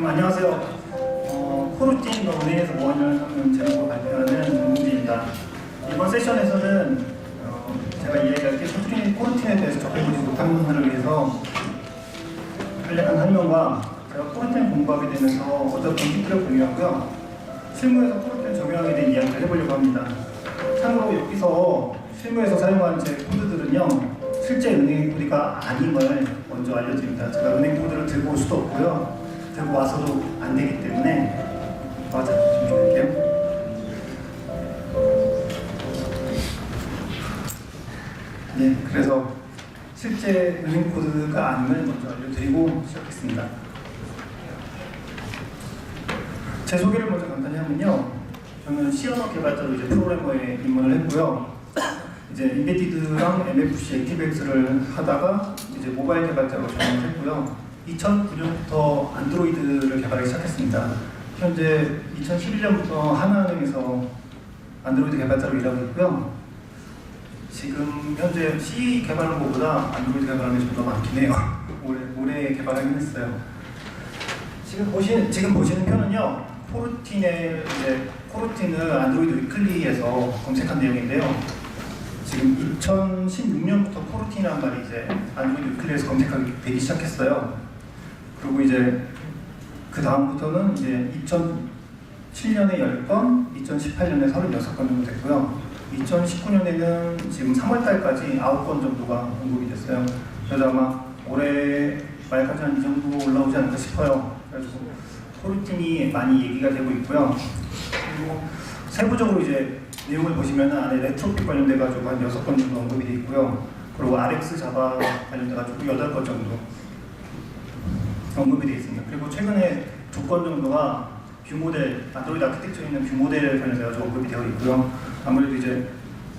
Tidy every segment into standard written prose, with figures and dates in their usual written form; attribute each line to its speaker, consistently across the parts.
Speaker 1: 안녕하세요. 코루틴과 은행에서 무한연을 제목으로 발표하는 문제입니다. 이번 세션에서는 제가 이야기할 게 코루틴에 대해서 접해보지 못한 분들을 위해서 간략한 설명과 제가 코루틴을 공부하게 되면서 어떤 benefit를 공유하고요. 실무에서 코루틴을 적용하게 된 이야기를 해보려고 합니다. 참고로 여기서 실무에서 사용한 제 코드들은요, 실제 은행 코드가 아님을 먼저 알려드립니다. 제가 은행 코드를 들고 올 수도 없고요, 들고 와서도 안 되기 때문에 맞아, 준비할게요. 네, 그래서 실제 은행 코드가 아님을 먼저 알려드리고 시작했습니다. 제 소개를 먼저 간단히 하면요, 저는 C언어 개발자로 이제 프로그래머에 입문을 했고요. 이제 인베디드랑 MFC, 액티브엑스를 하다가 이제 모바일 개발자로 전환을 했고요. 2009년부터 안드로이드를 개발하기 시작했습니다. 현재 2011년부터 하나은행에서 안드로이드 개발자로 일하고 있고요. 지금 현재 C 개발하는 것보다 안드로이드 개발하는 게 좀 더 많긴 해요. 올해 개발하긴 했어요. 지금 보시는 표는요, 코루틴을 안드로이드 위클리에서 검색한 내용인데요. 지금 2016년부터 코루틴이라는 말이 이제 안드로이드 위클리에서 검색하기 되기 시작했어요. 그리고 이제 그 다음부터는 이제 2007년에 10건, 2018년에 36건 정도 됐고요. 2019년에는 지금 3월달까지 9건 정도가 언급이 됐어요. 그래서 아마 올해 말까지 한 이 정도 올라오지 않을까 싶어요. 그래서 코루틴이 많이 얘기가 되고 있고요. 그리고 세부적으로 이제 내용을 보시면 안에 레트로핏 관련돼가지고 한 6건 정도 언급이 되어 있고요. 그리고 RX 자바 관련돼가지고 8건 정도 언급이 되어 있습니다. 그리고 최근에 2건 정도가 뷰모델, 안드로이드 아키텍처에 있는 뷰모델 관련돼가지고 언급이 되어 있고요. 아무래도 이제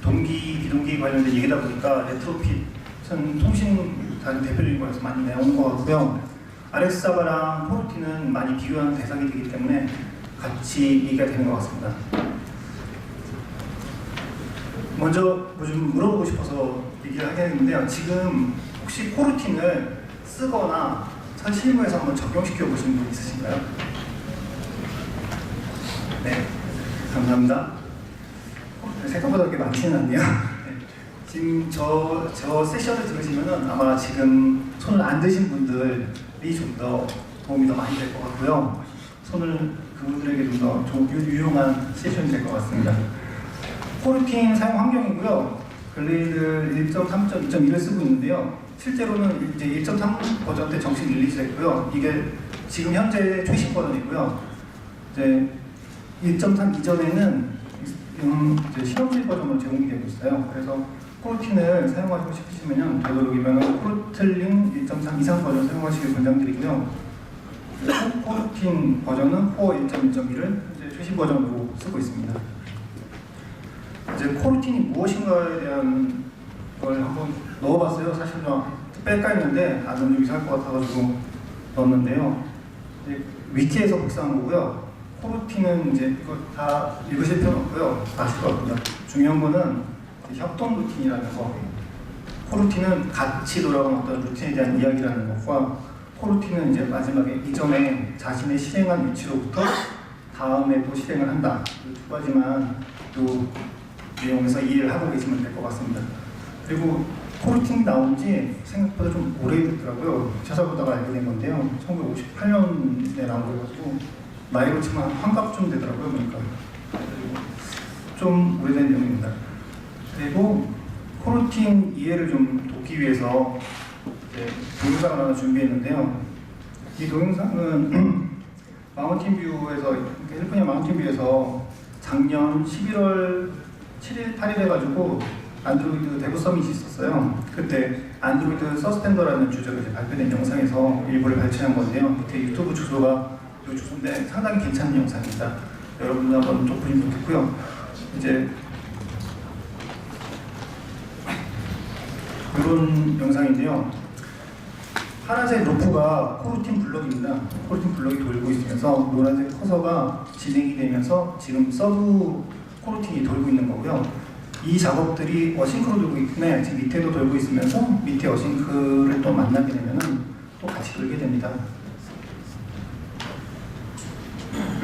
Speaker 1: 동기, 비동기 관련된 얘기다 보니까 레트로핏은 통신 다른 대표적인 거에서 많이 나오는 것 같고요. RX 자바랑 코루틴은 많이 비교하는 대상이 되기 때문에 같이 얘기가 되는 것 같습니다. 먼저 뭐 좀 물어보고 싶어서 얘기를 하게 됐는데요. 지금 혹시 코루틴을 쓰거나 실무에서 한번 적용시켜 보신 분 있으신가요? 네, 감사합니다. 생각보다 그렇게 많지는 않네요. 네. 지금 저 세션을 들으시면은 아마 지금 손을 안 드신 분들이 좀 더 도움이 더 많이 될 것 같고요. 그분들에게 좀 더 유용한 세션이 될 것 같습니다. 코루틴 사용 환경이고요. 글레이드 1.3, 2.1을 쓰고 있는데요. 실제로는 이제 1.3 버전 때 정식 릴리즈했고요. 이게 지금 현재 최신 버전이고요. 이제 1.3 이전에는 이제 실험실 버전으로 제공이 되고 있어요. 그래서 코루틴을 사용하고 싶으시면 되도록이면 코루틀링 1.3 이상 버전 사용하시길 권장드리고요. 코루틴 버전은 코어 1.1.1을 이제 최신 버전으로 쓰고 있습니다. 이제 코루틴이 무엇인가에 대한 걸 한번 넣어봤어요. 사실 좀 뺄까 했는데 좀 이상할 것 같아가지고 넣었는데요. 위키에서 복사한 거고요. 코루틴은 이제 이거 다 읽으실 필요는 없고요. 아실 것 같습니다. 중요한 거는 협동 루틴이라는 거. 코루틴은 같이 돌아가는 어떤 루틴에 대한 이야기라는 것과, 코루틴은 이제 마지막에 이전에 자신의 실행한 위치로부터 다음에 또 실행을 한다. 이 두 가지만 또 내용에서 이해를 하고 계시면 될 것 같습니다. 그리고 코루틴이 나온 지 생각보다 좀 오래됐더라고요. 찾아보다가 알게 된 건데요. 1958년에 나온 거여가지고 나이로 치면 환갑쯤 되더라고요. 그러니까 좀 오래된 내용입니다. 그리고 코루틴 이해를 좀 돕기 위해서 동영상을 하나 준비했는데요. 이 동영상은 마운틴뷰에서, 캘리포니아 마운틴뷰에서 작년 11월 7일, 8일 해가지고 안드로이드 대부 서밋이 있었어요. 그때 안드로이드 서스펜더라는 주제로 이제 발표된 영상에서 일부를 발췌한 건데요. 밑에 유튜브 주소가 이 주소인데 상당히 괜찮은 영상입니다. 여러분도 한번 좀 보시면 좋겠고요. 이제 이런 영상인데요. 파란색 로프가 코루틴 블럭입니다. 코루틴 블럭이 돌고 있으면서 노란색 커서가 진행이 되면서 지금 서브 코루틴이 돌고 있는 거고요. 이 작업들이 어싱크로 돌고 있는데 지금 밑에도 돌고 있으면서 밑에 어싱크를 또 만나게 되면은 또 같이 돌게 됩니다.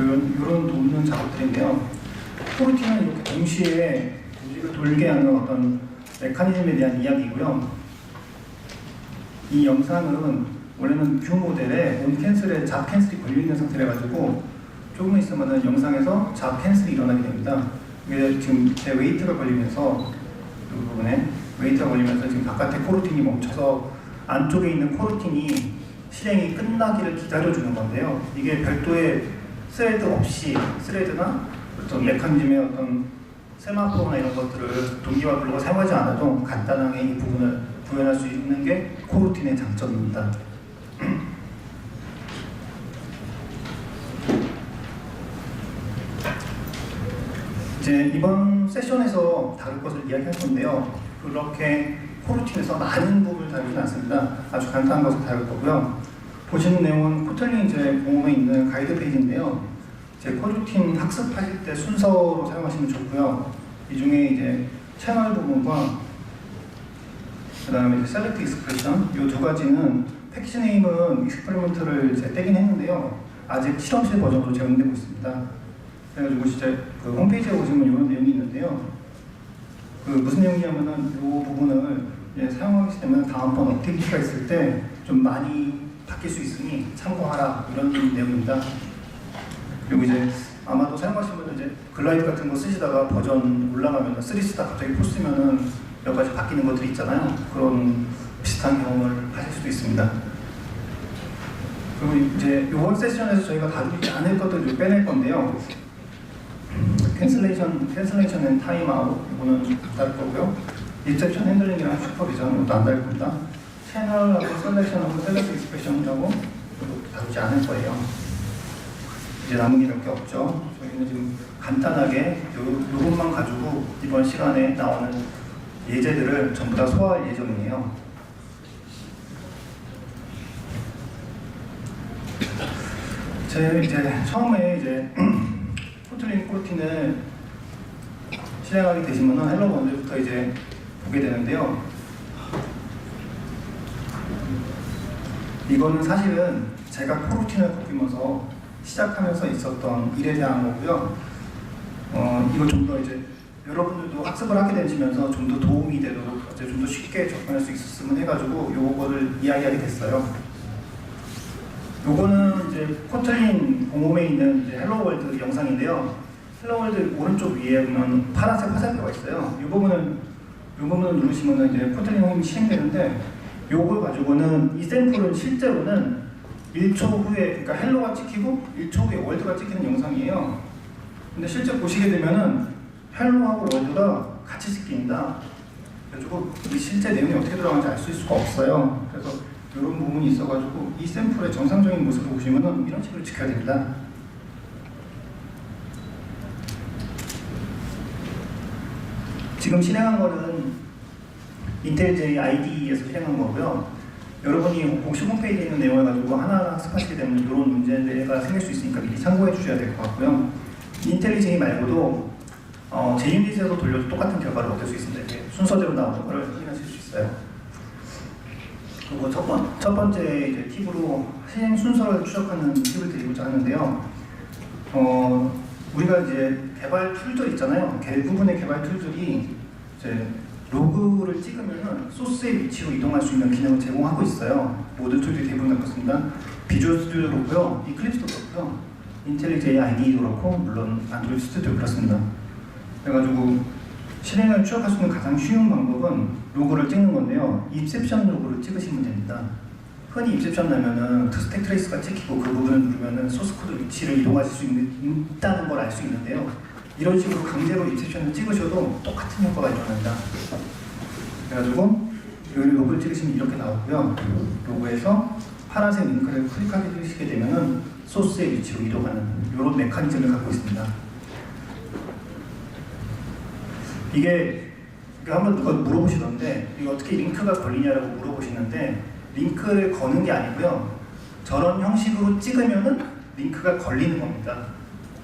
Speaker 1: 이런 돕는 작업들인데요. 코르틴은 이렇게 동시에 조직을 돌게 하는 어떤 메커니즘에 대한 이야기고요. 이 영상은 원래는 뷰 모델에 온 캔슬에 잡 캔슬이 걸려 있는 상태라 가지고 조금 있으면은 영상에서 잡 캔슬이 일어나게 됩니다. 이게 지금 제 웨이트가 걸리면서 이 부분에 웨이트가 걸리면서 지금 바깥에 코르틴이 멈춰서 안쪽에 있는 코르틴이 실행이 끝나기를 기다려주는 건데요. 이게 별도의 스레드 없이 스레드나 어떤 메커니즘의 어떤 세마포나 이런 것들을 동기화블록을 사용하지 않아도 간단하게 이 부분을 구현할 수 있는 게 코르틴의 장점입니다. 이제 이번 세션에서 다룰 것을 이야기할 건데요. 그렇게 코르틴에서 많은 부분을 다루지는 않습니다. 아주 간단한 것을 다룰 거고요. 보시는 내용은 코틀린 이제 공홈에 있는 가이드 페이지인데요. 제 코르틴 학습하실 때 순서로 사용하시면 좋고요. 이 중에 이제 채널 부분과 그 다음에 이제 셀렉트 익스프레션 이 두 가지는 패키지 네임은 익스페리먼트를 이제 떼긴 했는데요. 아직 실험실 버전으로 제공되고 있습니다. 그래가지고 진짜 그 홈페이지에 보시면 이런 내용이 있는데요. 그 무슨 내용이냐면은 이 부분을 이제 사용하게 되면 다음번 업데이트가 있을 때 좀 많이 바뀔 수 있으니 참고하라 이런 내용입니다. 그리고 이제 아마도 사용하신 분들 이제 글라이드 같은 거 쓰시다가 버전 올라가면 3 쓰다 갑자기 4 쓰면은 몇 가지 바뀌는 것들이 있잖아요. 그런 비슷한 경험을 하실 수도 있습니다. 그리고 이제 이번 세션에서 저희가 다루지 않을 것들을 좀 빼낼 건데요. 캔슬레이션 앤 타임아웃 이거는 다룰 거고요. 리셉션 핸들링이랑 슈퍼비전 이것도 안 다룰 겁니다. 채널하고 셀렉션하고 셀렉트 익스프레션이라고 다루지 않을 거예요. 이제 남은 게 몇 개 없죠. 저희는 지금 간단하게 요것만 가지고 이번 시간에 나오는 예제들을 전부 다 소화할 예정이에요. 이제 처음에 이제 코틀린 코르틴을 실행하게 되시면은 헬로 월드부터 이제 보게 되는데요. 이거는 사실은 제가 코르틴을 바뀌면서 시작하면서 있었던 일에 대한 거고요. 이거 좀 더 이제 여러분들도 학습을 하게 되시면서 좀 더 도움이 되도록 좀 더 쉽게 접근할 수 있었으면 해가지고 요거를 이야기하게 됐어요. 요거는 이제 코틀린 공홈에 있는 이제 헬로 월드 영상인데요. 헬로 월드 오른쪽 위에 보면 파란색 화살표가 있어요. 이 부분을 누르시면 이제 코틀린 홈이 실행되는데 요걸 가지고는 이 샘플은 실제로는 1초 후에 그러니까 헬로가 찍히고 1초 후에 월드가 찍히는 영상이에요. 근데 실제 보시게 되면은 헬로하고 월드가 같이 찍힙니다. 그래가지고 이 실제 내용이 어떻게 들어가는지 알 수 있을 수가 없어요. 그래서 이런 부분이 있어가지고 이 샘플의 정상적인 모습을 보시면은 이런 식으로 찍혀야 됩니다. 지금 실행한 거는 인텔J IDE에서 실행한 거고요. 여러분이 혹시 홈페이지에 있는 내용을 가지고 하나하나 학습하시게 되면 이런 문제가 생길 수 있으니까 미리 참고해 주셔야 될 것 같고요. 인텔리J 말고도 JUnit에서 돌려도 똑같은 결과를 얻을 수 있습니다. 이렇게 순서대로 나오는 걸 확인하실 수 있어요. 그리고 첫 번째 이제 팁으로 실행 순서를 추적하는 팁을 드리고자 하는데요. 우리가 이제 개발 툴들 있잖아요. 대부분의 개발 툴들이 이제 로그를 찍으면은 소스의 위치로 이동할 수 있는 기능을 제공하고 있어요. 모든 툴들이 대부분 그렇습니다. 비주얼 스튜디오도 그렇고요, 이클립스도 그렇고요, 인텔리J IDE도 그렇고, 물론 안드로이드 스튜디오 그렇습니다. 그래가지고 실행을 추적할 수 있는 가장 쉬운 방법은 로그를 찍는 건데요. 입셉션 로그를 찍으시면 됩니다. 흔히 입셉션 나면은 스택 트레이스가 찍히고 그 부분을 누르면은 소스 코드 위치를 이동하실 수 있다는 걸 알 수 있는데요. 이런 식으로 강제로 입셉션을 찍으셔도 똑같은 효과가 일어납니다. 그래가지고 여기 로그를 찍으시면 이렇게 나오고요. 로그에서 파란색 링크를 클릭하시게 되면은 소스의 위치로 이동하는 이런 메커니즘을 갖고 있습니다. 이게 한번 누가 물어보시던데 이거 어떻게 링크가 걸리냐라고 물어보시는데 링크를 거는 게 아니고요. 저런 형식으로 찍으면은 링크가 걸리는 겁니다.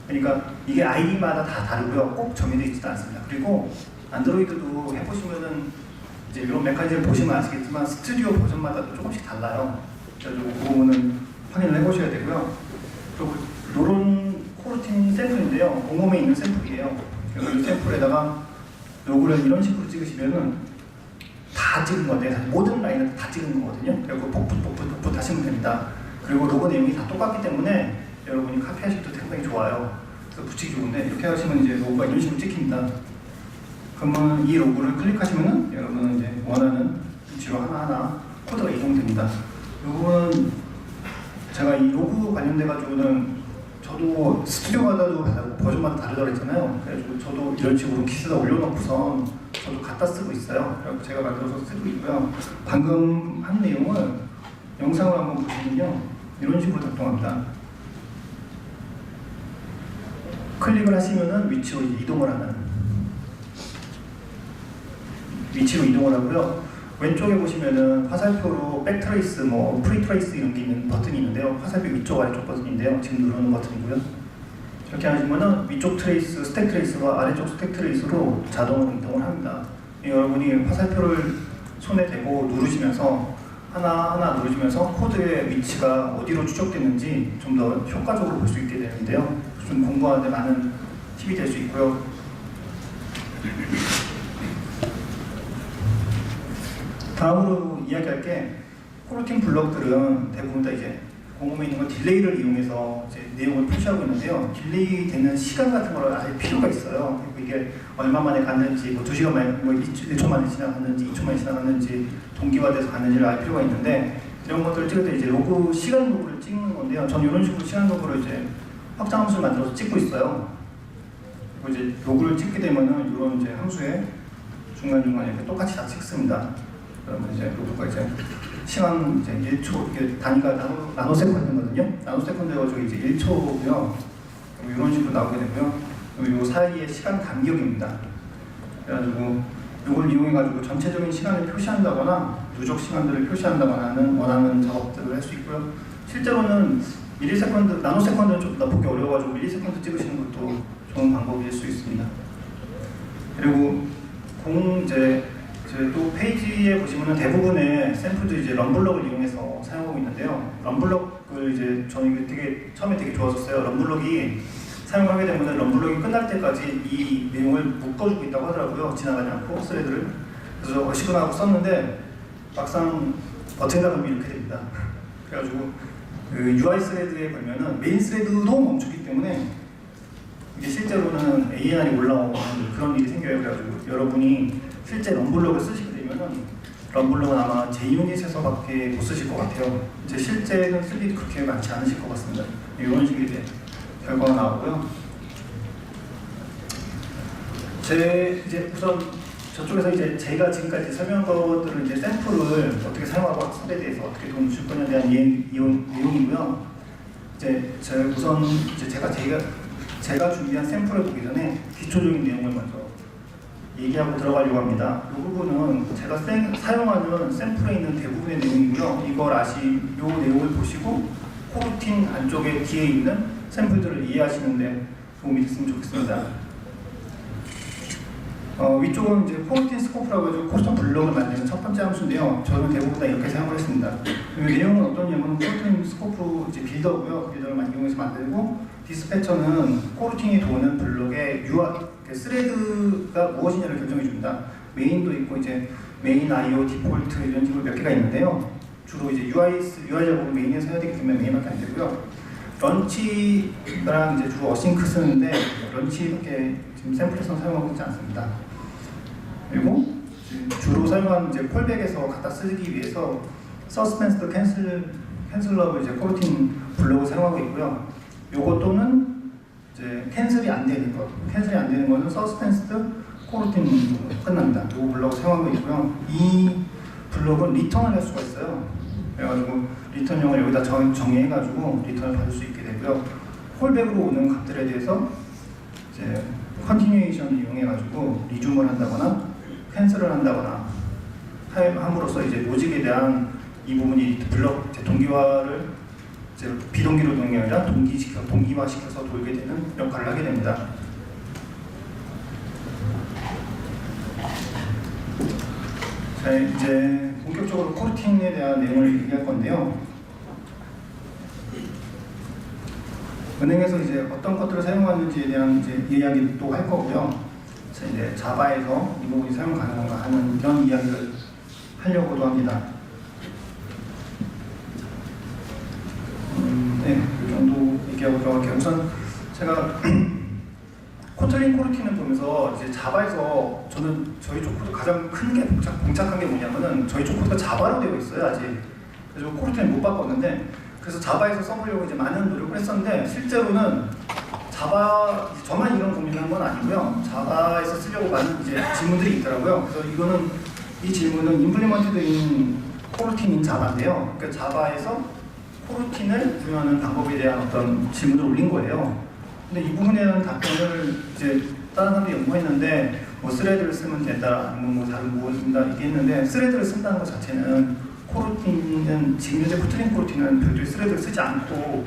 Speaker 1: 그러니까 이게 아이디마다 다 다르고요. 꼭 정해져 있지도 않습니다. 그리고 안드로이드도 해보시면은 이제 이런 메커니즘을 보시면 아시겠지만 스튜디오 버전마다 조금씩 달라요. 그래서 그 부분은 확인을 해보셔야 되고요. 그리고 이런 코르틴 샘플인데요. 공홈에 있는 샘플이에요. 그래서 이 샘플에다가 로고를 이런 식으로 찍으시면은 다 찍은 건데 모든 라인을 다 찍은 거거든요. 그리고 복붙 하시면 됩니다. 그리고 로고 내용이 다 똑같기 때문에 여러분이 카피하시기도 상당히 좋아요. 그래서 붙이기 좋은데 이렇게 하시면 이제 로고가 이런 식으로 찍힙니다. 그러면 이 로고를 클릭하시면은 여러분은 이제 원하는 위치로 하나하나 코드가 이동됩니다. 이 부분은 제가 이 로고 관련돼 가지고는 저도 스튜디오마다도 버전마다 다르다고 했잖아요. 그래서 저도 이런 식으로 킷에다 올려놓고선 저도 갖다 쓰고 있어요. 그래서 제가 만들어서 쓰고 있고요. 방금 한 내용을 영상을 한번 보시면요, 이런 식으로 작동합니다. 클릭을 하시면은 위치로 이동을 하고요. 왼쪽에 보시면은 화살표로 백트레이스, 프리트레이스 이런 게 있는 버튼이 있는데요. 화살표 위쪽 아래쪽 버튼인데요. 지금 누르는 버튼이고요. 이렇게 하시면은 위쪽 트레이스, 스택 트레이스와 아래쪽 스택 트레이스로 자동으로 이동을 합니다. 여러분이 화살표를 손에 대고 누르시면서 하나하나 누르시면서 코드의 위치가 어디로 추적됐는지 좀 더 효과적으로 볼 수 있게 되는데요. 좀 공부하는데 많은 팁이 될 수 있고요. 다음으로 이야기할 게, 코르틴 블럭들은 대부분 다 이제 공홈에 있는 건 딜레이를 이용해서 이제 내용을 표시하고 있는데요. 딜레이 되는 시간 같은 걸 알 필요가 있어요. 이게 얼마 만에 갔는지, 2시간 만에, 1초 만에 지나갔는지, 2초 만에 지나갔는지, 동기화돼서 갔는지를 알 필요가 있는데, 이런 것들을 찍을 때 이제 로그, 시간 로그를 찍는 건데요. 전 이런 식으로 시간 로그를 이제 확장 함수를 만들어서 찍고 있어요. 그리고 이제 로그를 찍게 되면은 이런 이제 함수에 중간중간에 이렇게 똑같이 다 찍습니다. 그러면 이제 로그가 이제 시간 이제 1초, 이게 단위가 나노세컨드거든요. 나노세컨드가 저기 이제 1초고요. 이런 식으로 나오게 되고요. 그리고 이 사이의 시간 간격입니다. 그래가지고 이걸 이용해가지고 전체적인 시간을 표시한다거나 누적 시간들을 표시한다거나 하는 원하는 작업들을 할 수 있고요. 실제로는 밀리세컨드, 나노세컨드는 좀 더 보기 어려워가지고 밀리세컨드 찍으시는 것도 좋은 방법일 수 있습니다. 그리고 또 페이지에 보시면은 대부분의 샘플들이 이제 럼블럭을 이용해서 사용하고 있는데요. 럼블럭을 이제 저는 이게 처음에 되게 좋았었어요. 럼블럭이 사용을 하게 되면 럼블럭이 끝날 때까지 이 내용을 묶어주고 있다고 하더라고요. 지나가지 않고 스레드를. 그래서 어시구나 하고 썼는데 막상 버튼을 누르면 이렇게 됩니다. 그래가지고 그 UI 스레드에 보면은 메인 스레드도 멈추기 때문에 이게 실제로는 ANR이 올라오는 그런 일이 생겨요. 그래가지고 여러분이 실제 럼블럭을 쓰시게 되면은 럼블럭은 아마 JUnit에서밖에 못 쓰실 것 같아요. 이제 실제는 쓸 일이 그렇게 많지 않으실 것 같습니다. 이런 식의 이제 결과가 나오고요. 이제 우선 저쪽에서 이제 제가 지금까지 설명한 것들은 이제 샘플을 어떻게 사용하고 학습에 대해서 어떻게 도움을 줄 거냐에 대한 내용이고요. 이제 우선 이제 제가 준비한 샘플을 보기 전에 기초적인 내용을 먼저 얘기하고 들어가려고 합니다. 이 부분은 제가 사용하는 샘플에 있는 대부분의 내용이고요. 이 내용을 보시고 코르틴 안쪽에 뒤에 있는 샘플들을 이해하시는 데 도움이 됐으면 좋겠습니다. 위쪽은 이제 코르틴 스코프라고 해서 코스텀 블럭을 만드는 첫 번째 함수인데요. 저는 대부분 다 이렇게 사용을 했습니다. 내용은 어떠냐면 코르틴 스코프 이제 빌더고요. 빌더를 이용해서 만들고, 디스패처는 코르틴이 도는 블럭의 스레드가 무엇이냐를 결정해 줍니다. 메인도 있고 이제 메인 IO, 디폴트 이런 식으로 몇 개가 있는데요. 주로 이제 UI 작업을 메인에서 해야 되기 때문에 메인밖에 안 되고요. 런치랑 이제 주로 어싱크 쓰는데 런치밖에 지금 샘플에서 사용하고 있지 않습니다. 그리고 주로 사용하는 이제 콜백에서 갖다 쓰기 위해서 서스펜스 캔슬러블 이제 코르틴 블록을 사용하고 있고요. 요거 또는 이제 캔슬이 안 되는 거는 서스펜스 코르틴 끝납니다. 요 블록을 사용하고 있고요. 이 블록은 리턴을 할 수가 있어요. 그래가지고 리턴형을 여기다 정의해가지고 리턴을 받을 수 있게 되고요. 콜백으로 오는 값들에 대해서 이제 컨티뉴에이션을 이용해가지고 리줌을 한다거나 캔슬을 한다거나 함으로써 이제 로직에 대한 이 부분이 블록 동기화를 이제 비동기로 도는 게 아니라 동기화시켜서 돌게 되는 역할을 하게 됩니다. 자, 이제 본격적으로 코르틴에 대한 내용을 얘기할 건데요. 은행에서 이제 어떤 것들을 사용하는지에 대한 이제 이야기도 할 거고요. 이제 자바에서 이 부분이 사용 가능한가 하는 이런 이야기를 하려고도 합니다. 네, 이 정도 얘기하고 들어갈게요. 우선 제가 코틀린 코르틴을 보면서 이제 자바에서 저는 저희 쪽 코드 가장 큰 게 봉착한 게 뭐냐면은 저희 쪽 코드가 자바로 되어 있어요 아직. 그래서 코르틴을 못 바꿨는데 그래서 자바에서 써보려고 이제 많은 노력을 했었는데 실제로는 자바 저만 이런 고민을 한 건 아니고요. 자바에서 쓰려고 많은 이제 질문들이 있더라고요. 그래서 이 질문은 임플리먼트드인 코르틴인 자바인데요. 그러니까 자바에서 코르틴을 구현하는 방법에 대한 어떤 질문을 올린 거예요. 근데 이 부분에 대한 답변을 이제 다른 사람들이 연구했는데 뭐 스레드를 쓰면 된다, 아니면 뭐 다른 무엇을 쓴다 얘기했는데 스레드를 쓴다는 것 자체는 코르틴은 지금 현재 코틀린 코르틴은 별도의 스레드를 쓰지 않고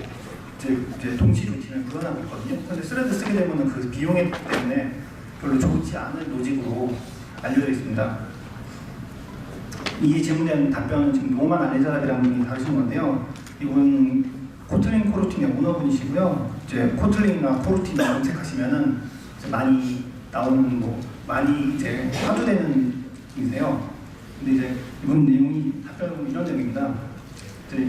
Speaker 1: 이제 동시 루틴을 구현하고 있거든요. 그런데 스레드 쓰게 되면 그 비용에 때문에 별로 좋지 않은 로직으로 알려져 있습니다. 이 질문에 대한 답변은 지금 노만 알레자라비라는 분이 다루신 건데요. 이분 코틀린 코르틴의 오너분이시고요. 이제 코틀린이나 코르틴을 검색하시면은 많이 나오는 많이 이제 화두되는 분이세요. 근데 이제 이분 내용이 답변은 이런 내용입니다. 이제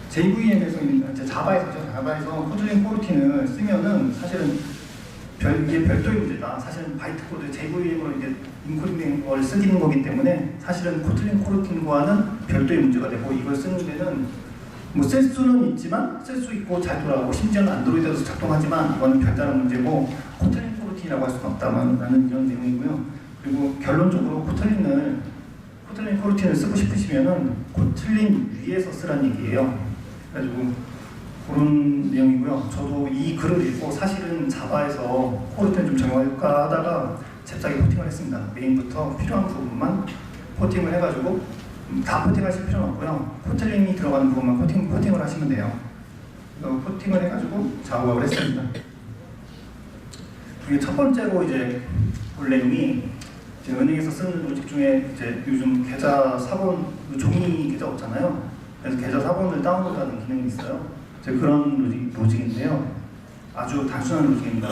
Speaker 1: JVM에서 이제 자바에서 코틀린 코르틴을 쓰면은 사실은 이게 별도의 문제다. 사실은 바이트 코드 JVM으로 이제 인코딩된 걸 쓰기는 거기 때문에 사실은 코틀린 코르틴과는 별도의 문제가 되고 이걸 쓰는 데는 뭐 쓸 수는 있지만 쓸 수 있고 잘 돌아가고 심지어는 안드로이드에서 작동하지만 이건 별다른 문제고 코틀린 코르틴이라고 할 수는 없다라는 이런 내용이고요. 그리고 결론적으로 코틀린 코르틴을 쓰고 싶으시면은 코틀린 위에서 쓰라는 얘기예요. 그래가지고 그런 내용이고요. 저도 이 글을 읽고 사실은 자바에서 코르틴을 좀 적용할까 하다가 잽싸게 포팅을 했습니다. 메인부터 필요한 부분만 포팅을 해가지고 다 포팅하실 필요는 없고요. 코틀린이 들어가는 부분만 포팅을 하시면 돼요. 그래서 포팅을 해가지고 작업을 했습니다. 이게 첫 번째로 이제 볼 내용이 이제 은행에서 쓰는 로직 중에 이제 요즘 계좌 사본 종이 계좌 없잖아요. 그래서 계좌 사본을 다운로드하는 기능이 있어요. 이제 그런 로직인데요. 아주 단순한 로직입니다.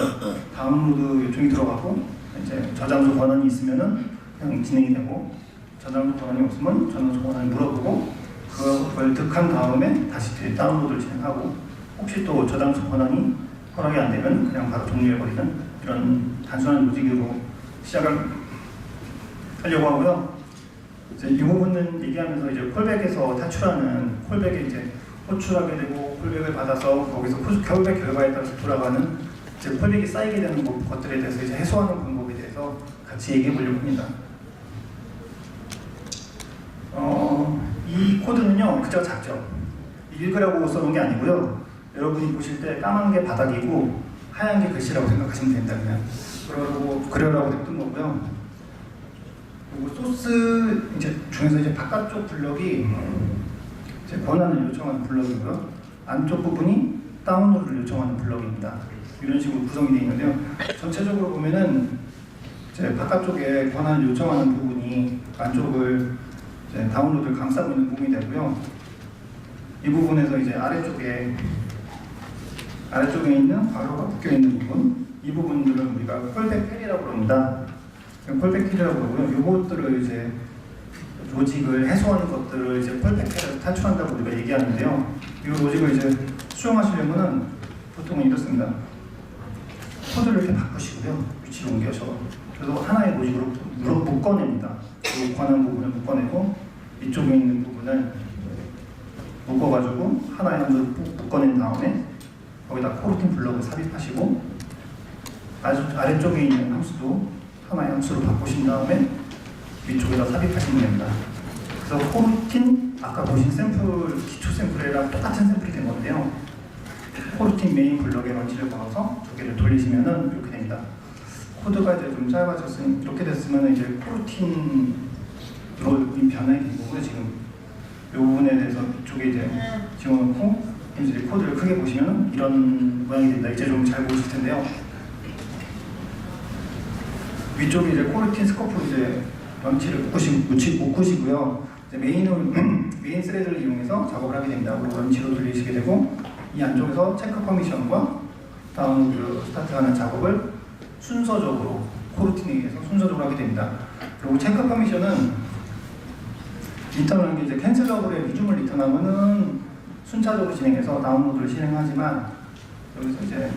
Speaker 1: 다운로드 요청이 들어가고 이제 저장소 권한이 있으면은 그냥 진행이 되고. 저장소 권한이 없으면 저장소 권한을 물어보고 그걸 득한 다음에 다시 다운로드를 진행하고 혹시 또 저장소 권한이 허락이 안 되면 그냥 바로 종료해버리는 이런 단순한 로직으로 시작을 하려고 하고요. 이제 이 부분은 얘기하면서 이제 콜백에서 탈출하는 콜백에 이제 호출하게 되고 콜백을 받아서 거기서 콜백 결과에 따라서 돌아가는 이제 콜백이 쌓이게 되는 것들에 대해서 이제 해소하는 방법에 대해서 같이 얘기해 보려고 합니다. 이 코드는요 그저 작죠. 읽으라고 써놓은 게 아니고요. 여러분이 보실 때 까만 게 바닥이고 하얀 게 글씨라고 생각하시면 됩니다. 그냥 그러라고 냅둔 거고요. 그리고 소스 이제 중에서 이제 바깥쪽 블럭이 이제 권한을 요청하는 블럭이고요. 안쪽 부분이 다운로드를 요청하는 블럭입니다. 이런 식으로 구성이 되어 있는데요. 전체적으로 보면은 이제 바깥쪽에 권한을 요청하는 부분이 안쪽을 다운로드를 감싸고 있는 부분이 되고요. 이 부분에서 이제 아래쪽에 있는 괄호가 묶여 있는 부분, 이 부분들은 우리가 콜백 헬이라고 합니다. 콜백 헬이라고 하고요. 이것들을 이제 로직을 해소하는 것들을 이제 콜백 헬에서 탈출한다고 우리가 얘기하는데요. 이 로직을 이제 수용하시려면은 보통은 이렇습니다. 코드를 이렇게 바꾸시고요. 위치를 옮겨서 그래서 하나의 로직으로 묶어냅니다. 이 권한 부분을 묶어내고 이쪽에 있는 부분을 묶어가지고 하나의 함수를 묶어낸 다음에 거기다 코르틴 블럭을 삽입하시고 아래쪽에 있는 함수도 하나의 함수로 바꾸신 다음에 위쪽에다 삽입하시면 됩니다. 그래서 코르틴 아까 보신 샘플 기초 샘플이랑 똑같은 샘플이 된 건데요. 코르틴 메인 블럭에 런치를 걸어서 두 개를 돌리시면은 이렇게 됩니다. 코드가 이제 좀 짧아졌으니 이렇게 됐으면 이제 코르틴으로 변환이 된 거고요. 지금 이 부분에 대해서 이쪽에 이제 집어넣고 이제 코드를 크게 보시면 이런 모양이 됩니다. 이제 좀 잘 보실 텐데요. 위쪽에 이제 코르틴 스코프로 이제 런치를 묶으시고요. 이제 메인 스레드를 이용해서 작업을 하게 됩니다. 그리고 런치로 돌리시게 되고 이 안쪽에서 체크 퍼미션과 다운로드 스타트하는 작업을 순서적으로 코르틴에 의해서 순서적으로 하게 됩니다. 그리고 체크 퍼미션은 리턴하는 게 이제 캔슬러블에 리줌을 리턴하면은 순차적으로 진행해서 다운로드를 실행하지만 여기서 이제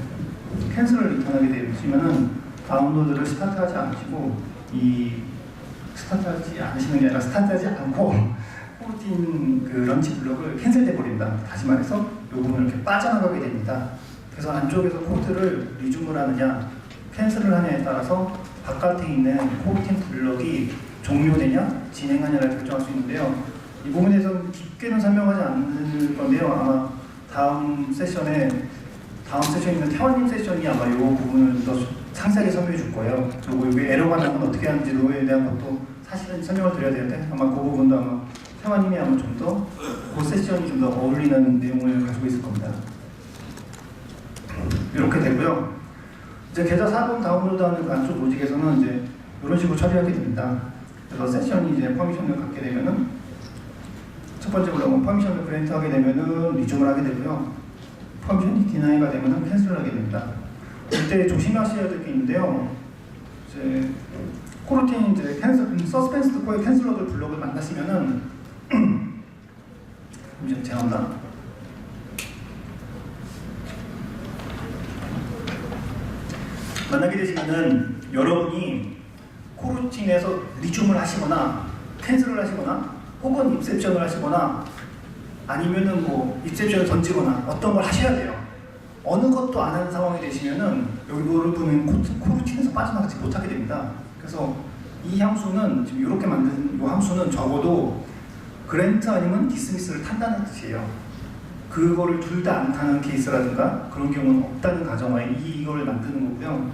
Speaker 1: 캔슬을 리턴하게 되시면은 다운로드를 스타트하지 않으시고 스타트하지 않으시는 게 아니라 스타트하지 않고 코르틴 그 런치 블럭을 캔슬돼 버린다. 다시 말해서 이 부분을 이렇게 빠져나가게 됩니다. 그래서 안쪽에서 코드를 리줌을 하느냐 캔슬을 하냐에 따라서 바깥에 있는 코르틴 블럭이 종료되냐 진행하냐를 결정할 수 있는데요. 이 부분에 대해서는 깊게는 설명하지 않을 건데요. 아마 다음 세션에 있는 태원님 세션이 아마 이 부분을 더 상세하게 설명해 줄 거예요. 그리고 이게 에러가 나면 어떻게 하는지에 대한 것도 사실은 설명을 드려야 되는데 아마 그 부분도 아마 태원님이 아마 좀 더 그 세션이 좀 더 어울리는 내용을 가지고 있을 겁니다. 이렇게 되고요. 이제 계좌 4번 다운로드하는 그 안쪽 로직에서는 이제 이런 식으로 처리하게 됩니다. 그래서 세션이 이제 퍼미션을 갖게 되면은 첫 번째 블록은 퍼미션을 그랜트하게 되면은 리줌을 하게 되고요. 퍼미션이 디나이가 되면은 캔슬을 하게 됩니다. 이때 조심하셔야 될 게 있는데요. 이제 코르틴 이제 서스펜스 코의 캔슬러들 블록을 만나시면은 이제 제가 만나게 되시면은 여러분이 코르틴에서 리줌을 하시거나 캔슬을 하시거나 혹은 입셉션을 하시거나 아니면은 뭐 입셉션을 던지거나 어떤 걸 하셔야 돼요. 어느 것도 안 하는 상황이 되시면은 여기 부분은 코르틴에서 빠져나가지 못하게 됩니다. 그래서 이 함수는 지금 이렇게 만든 이 함수는 적어도 그랜트 아니면 디스미스를 탄다는 뜻이에요. 그거를 둘 다 안 타는 케이스라든가 그런 경우는 없다는 가정하에 이걸 만드는 거고요.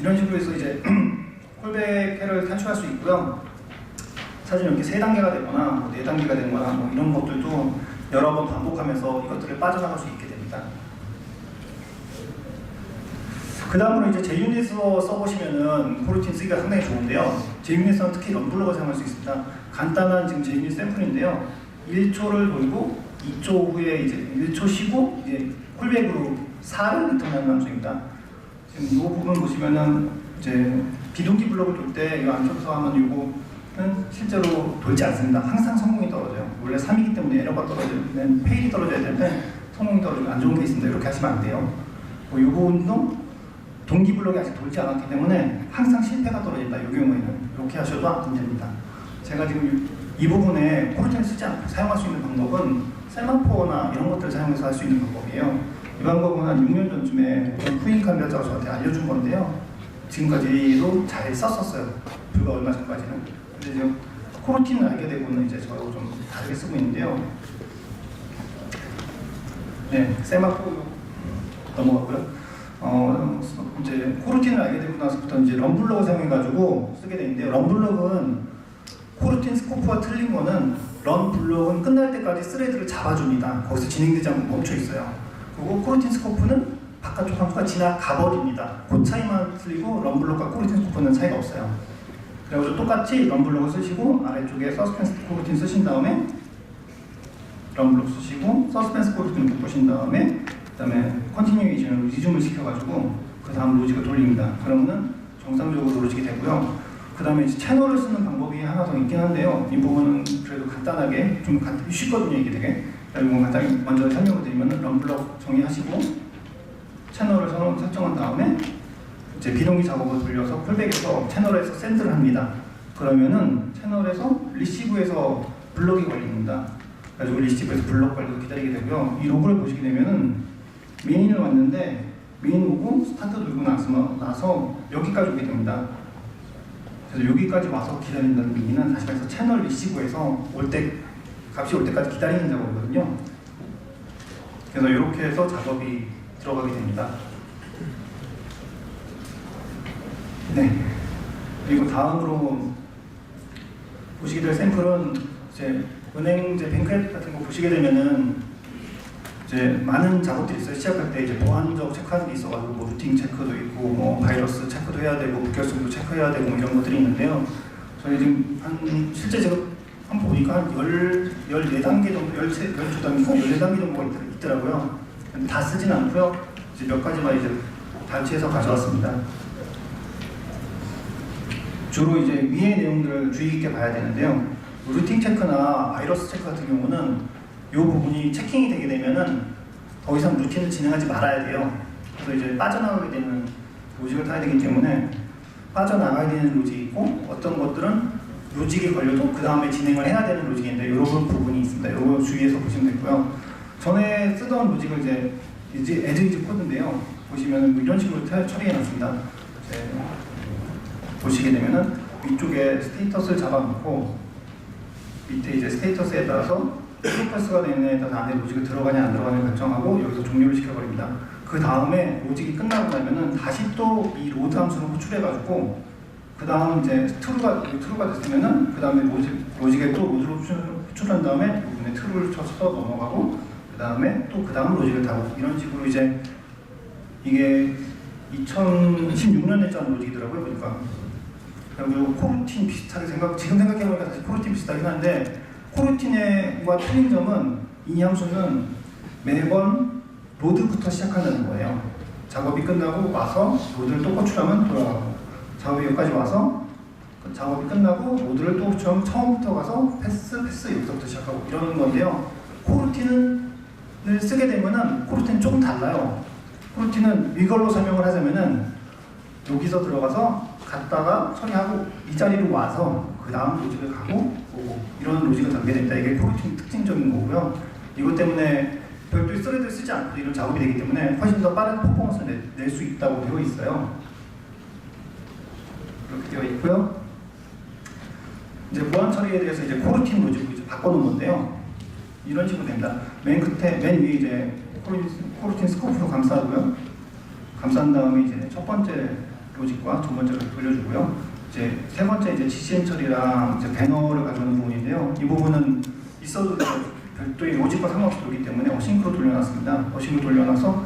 Speaker 1: 이런 식으로 해서 이제 콜백 에러를 탈출할 수 있고요. 사실 이렇게 3단계가 되거나 뭐 4단계가 되거나 뭐 이런 것들도 여러 번 반복하면서 이것들을 빠져나갈 수 있게 됩니다. 그 다음으로 이제 JUnit에서 써보시면은 코르틴 쓰기가 상당히 좋은데요. JUnit에서는 특히 럼블럭을 사용할 수 있습니다. 간단한 지금 JUnit 샘플인데요. 1초를 돌고 2초 후에 이제 1초 쉬고 이제 콜백으로 4를 리턴하는 함수입니다. 지금 이 부분 보시면은 이제 비동기 블록을 돌 때 이 안쪽에서 하면 이거는 실제로 돌지 않습니다. 항상 성공이 떨어져요. 원래 3이기 때문에 에러가 떨어지면 페일이 떨어져야 되는데 성공이 떨어지면 안 좋은 케이스인데 이렇게 하시면 안 돼요. 이 부분도 동기 블록이 아직 돌지 않았기 때문에 항상 실패가 떨어진다. 이 경우에는 이렇게 하셔도 안 됩니다. 제가 지금 이 부분에 코르틴을 쓰지 않고 사용할 수 있는 방법은 세마포나 이런 것들을 사용해서 할 수 있는 방법이에요. 이 방법은 한 6년 전쯤에 후임 간별자가 저한테 알려준 건데요. 지금까지도 잘 썼었어요. 불과 얼마 전까지는. 근데 지금 코르틴을 알게 되고는 이제 저하고 좀 다르게 쓰고 있는데요. 네, 세마포 넘어가고요. 이제 코르틴을 알게 되고 나서부터 이제 럼블럭을 사용해가지고 쓰게 되는데요. 럼블럭은 코르틴 스코프와 틀린 거는 럼블럭은 끝날 때까지 스레드를 잡아줍니다. 거기서 진행되지 않고 멈춰 있어요. 그리고 코르틴 스코프는 바깥쪽 함수가 지나가버립니다. 그 차이만 틀리고 럼블럭과 코르틴 스코프는 차이가 없어요. 그래가지고 똑같이 럼블럭을 쓰시고 아래쪽에 서스펜스 코르틴 쓰신 다음에 럼블럭 쓰시고 서스펜스 코르틴을 바꾸신 다음에 그 다음에 컨티뉴에이션을 리줌을 시켜가지고 그 다음 로직을 돌립니다. 그러면은 정상적으로 로직이 되고요. 그 다음에 이제 채널을 쓰는 방법이 하나 더 있긴 한데요. 이 부분은 그래도 간단하게 좀 쉽거든요. 이게 되게. 이건 간단히 먼저 설명을 드리면은 럼블럭 정의하시고 채널을 설정한 다음에 이제 비동기 작업을 돌려서 콜백에서 채널에서 샌드를 합니다. 그러면은 채널에서 리시브에서 블럭이 걸립니다. 그래서 리시브에서 블럭 걸려서 기다리게 되고요. 이 로그를 보시게 되면은 메인을 왔는데 메인 오고 스타트 돌고 나서 여기까지 오게 됩니다. 그래서 여기까지 와서 기다린다는 의미는 다시 말해서 채널 리시브에서 값이 올 때까지 기다리는 작업이거든요. 그래서 이렇게 해서 작업이 들어가게 됩니다. 네. 그리고 다음으로 보시게 될 샘플은 이제 은행 뱅크앱 같은 거 보시게 되면은 이제 많은 작업들이 있어요. 시작할 때 이제 보안적 체크하는 게 있어가지고 뭐 루팅 체크도 있고 뭐 바이러스 체크도 해야 되고 무결성도 체크해야 되고 뭐 이런 것들이 있는데요. 저희 지금 실제 제가 한번 보니까 한 14단계 정도, 12단계인가 14단계 정도가 있더라고요. 다 쓰진 않고요. 이제 몇 가지만 이제 단체에서 가져왔습니다. 주로 이제 위의 내용들을 주의 깊게 봐야 되는데요. 루팅 체크나 바이러스 체크 같은 경우는 이 부분이 체킹이 되게 되면은 더 이상 루틴을 진행하지 말아야 돼요. 그래서 이제 빠져나가게 되는 로직을 타야 되기 때문에 빠져나가야 되는 로직이 있고, 어떤 것들은 로직이 걸려도 그 다음에 진행을 해야 되는 로직인데 이런 부분이 있습니다. 이거 주의해서 보시면 되고요. 전에 쓰던 로직을 이제 에즈이즈 코드인데요. 보시면 뭐 이런 식으로 처리해놨습니다. 보시게 되면은 위쪽에 스테이터스를 잡아놓고 밑에 이제 스테이터스에 따라서 프로패스가 되는 애에 따라서 안에 로직이 들어가냐 안 들어가냐 결정하고 여기서 종료를 시켜버립니다. 그 다음에 로직이 끝나고 나면은 다시 또 이 로드 함수를 호출해가지고 그 다음 이제 트루가 됐으면은 그 다음에 로직에 또 로드를 호출한 다음에 이 부분에 트루를 쳐서 넘어가고 그 다음에 또 그 다음 로직을 타고 이런 식으로 이제 이게 2016년에 짠 로직이더라고요 보니까. 그리고 코루틴 비슷하게 지금 생각해보니까 사실 코루틴 비슷하긴 한데 코루틴과 틀린 점은 이 함수는 매번 로드부터 시작한다는 거예요. 작업이 끝나고 와서 로드를 또 호출하면 돌아가고 작업이 여기까지 와서 작업이 끝나고 로드를 또 호출하면 처음부터 가서 패스 여기서부터 시작하고 이러는 건데요. 코루틴을 쓰게 되면은 코루틴은 조금 달라요. 코루틴은 이걸로 설명을 하자면은 여기서 들어가서 갔다가 처리하고 이 자리로 와서 그 다음 로직을 가고 오고 이런 로직을 담게 됩니다. 이게 코루틴 특징적인 거고요. 이것 때문에 별도의 스레드를 쓰지 않고 이런 작업이 되기 때문에 훨씬 더 빠른 퍼포먼스를 낼 수 있다고 되어 있어요. 이렇게 되어 있고요. 이제 보안 처리에 대해서 이제 코루틴 로직을 이제 바꿔놓은 건데요. 이런 식으로 됩니다. 맨 위에 이제 코루틴 스코프로 감싸고요. 감싼 다음에 이제 첫 번째 로직과 두 번째를 돌려주고요. 이제 세 번째 이제 GCM 처리랑 이제 배너를 가져오는 부분인데요. 이 부분은 있어도 별도의 로직과 상관없이 돌기 때문에 어싱크로 돌려놨습니다. 어싱크로 돌려놔서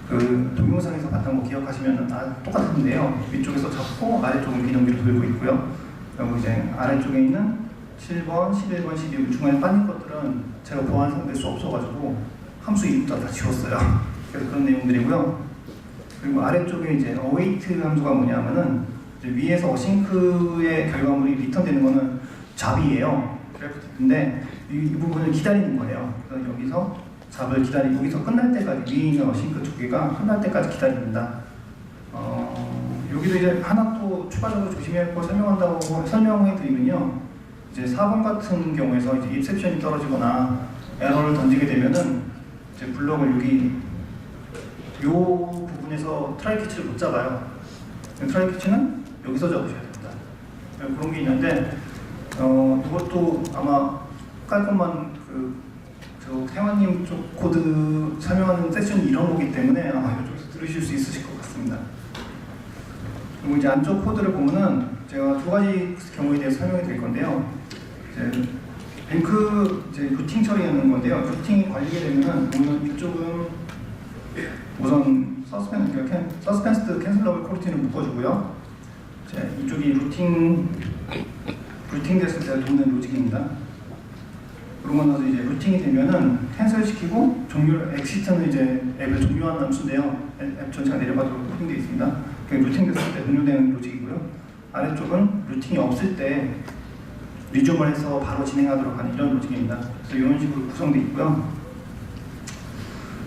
Speaker 1: 그 동영상에서 봤던 거 기억하시면 똑같은데요. 위쪽에서 잡고 아래쪽으로 기동기로 돌고 있고요. 그리고 이제 아래쪽에 있는 7번, 11번, 12번 중간에 빠진 것들은 제가 보안상 낼 수 없어가지고 함수 이름부터 다 지웠어요. 그래서 그런 내용들이고요. 그리고 아래쪽에 이제 await 함수가 뭐냐면은 이제 위에서 어싱크의 결과물이 리턴되는 거는 잡이에요. 드래프트인데 이 부분을 기다리는 거예요. 그래서 여기서 잡을 기다리고 여기서 끝날 때까지 위에 있는 어싱크 두 개가 끝날 때까지 기다립니다. 여기도 이제 하나 또 추가적으로 조심해야 할 거 설명한다고 설명해 드리면요. 이제 4번 같은 경우에서 이제 입셉션이 떨어지거나 에러를 던지게 되면은 이제 블럭을 여기 요 부분에서 트라이 캐치를 못 잡아요. 트라이 캐치는 여기서 잡으셔야 됩니다. 그런 게 있는데 이것도 아마 깔끔한 저 태환님 쪽 코드 설명하는 세션이 이런 거기 때문에 아마 이쪽에서 들으실 수 있으실 것 같습니다. 그리고 이제 안쪽 코드를 보면은 제가 두 가지 경우에 대해서 설명해 드릴 건데요. 이제 뱅크 이제 루팅 처리하는 건데요. 루팅이 걸리게 되면은 보면 이쪽은 우선 서스펜스드 캔슬러블 코루틴을 묶어주고요. 이쪽이 루팅 됐을 때 돕는 로직입니다. 그러고 나서 이제 루팅이 되면은 캔슬 시키고 엑시트는 이제 앱을 종료하는 함수인데요. 앱 전체가 내려가도록 코팅되어 있습니다. 루팅 됐을 때 종료되는 로직이고요. 아래쪽은 루팅이 없을 때 리좀을 해서 바로 진행하도록 하는 이런 로직입니다. 그래서 이런 식으로 구성되어 있고요.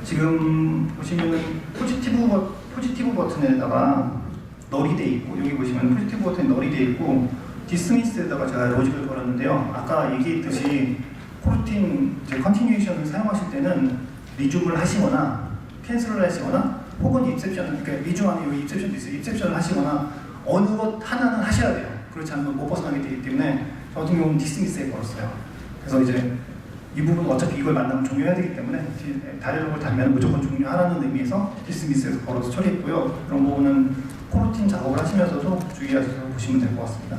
Speaker 1: 지금 보시면은 포지티브 버튼에다가 널이 돼 있고 여기 보시면 포지티브 버튼이 널이 돼 있고 디스미스에다가 제가 로직을 걸었는데요. 아까 얘기했듯이 코루틴 컨티뉴에이션을 사용하실 때는 리줌을 하시거나 캔슬을 하시거나 혹은 입셉션, 그러니까 리줌 안에 여기 입셉션도 있어요. 입셉션을 하시거나 어느 것 하나는 하셔야 돼요. 그렇지 않으면 못 벗어나게 되기 때문에 저 같은 경우는 디스미스에 걸었어요. 그래서 이제 이 부분 어차피 이걸 만나면 종료해야 되기 때문에 다이얼로그를 달면 무조건 종료하라는 의미에서 디스미스에서 걸어서 처리했고요. 그런 부분은 코루틴 작업을 하시면서도 주의하셔서 보시면 될 것 같습니다.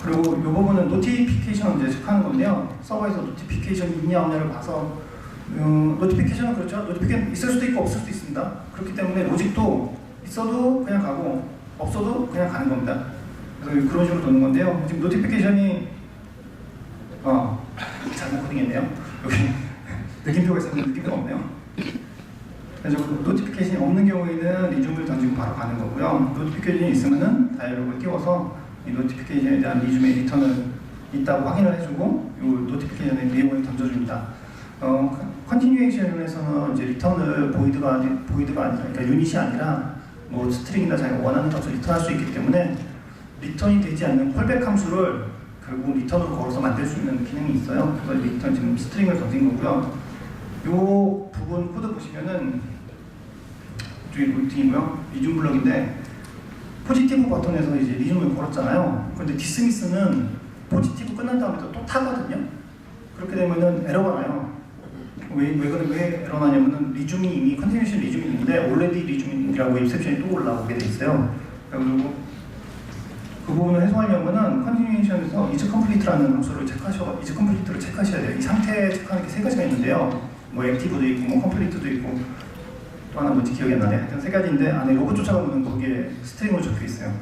Speaker 1: 그리고 이 부분은 노티피케이션 이제 체크하는 건데요. 서버에서 노티피케이션이 있냐 없냐를 봐서 노티피케이션은 그렇죠. 노티피케이션 있을 수도 있고 없을 수도 있습니다. 그렇기 때문에 로직도 있어도 그냥 가고 없어도 그냥 가는 겁니다. 그래서 그런 식으로 도는 건데요. 지금 노티피케이션이 잘못 코딩했네요. 여기 느낌표가 있었는데 느낌표가 없네요. 그래서 노티피케이션이 없는 경우에는 리즘을 던지고 바로 가는 거고요. 노티피케이션이 있으면은 다이얼로그를 띄워서 이 노티피케이션에 대한 리즘의 리턴을 있다고 확인을 해주고 이 노티피케이션의 내용을 던져줍니다. 컨티뉴에이션에서는 이제 리턴을 보이드가 아니라, 그러니까 유닛이 아니라 뭐 스트링이나 자기가 원하는 값을 리턴할 수 있기 때문에 리턴이 되지 않는 콜백 함수를 결국 리턴으로 걸어서 만들 수 있는 기능이 있어요. 그래서 리턴 지금 스트링을 던진 거고요. 이 부분 코드 보시면은 이쪽이 루틴이고요. 리즘 블럭인데 포지티브 버튼에서 이제 리즘을 걸었잖아요. 그런데 디스미스는 포지티브 끝난 다음에 또 타거든요. 그렇게 되면은 에러가 나요. 왜 에러 나냐면은 리즘이 이미 컨티뉴에이션 리즘이 있는데 already 리즘이라고 exception이 또 올라오게 돼 있어요. 그리고 그 부분을 해소하려면은 컨티뉴에이션에서 is complete라는 함수를 is complete를 체크하셔야 돼요. 이 상태 체크하는 게 세 가지가 있는데요. 뭐 액티브도 있고 뭐 컴플리트도 있고 또 하나 뭐지 기억이 안 나네. 하여튼 세 가지인데 안에 로고 쫓아가면 거기에 스트링으로 적혀 있어요.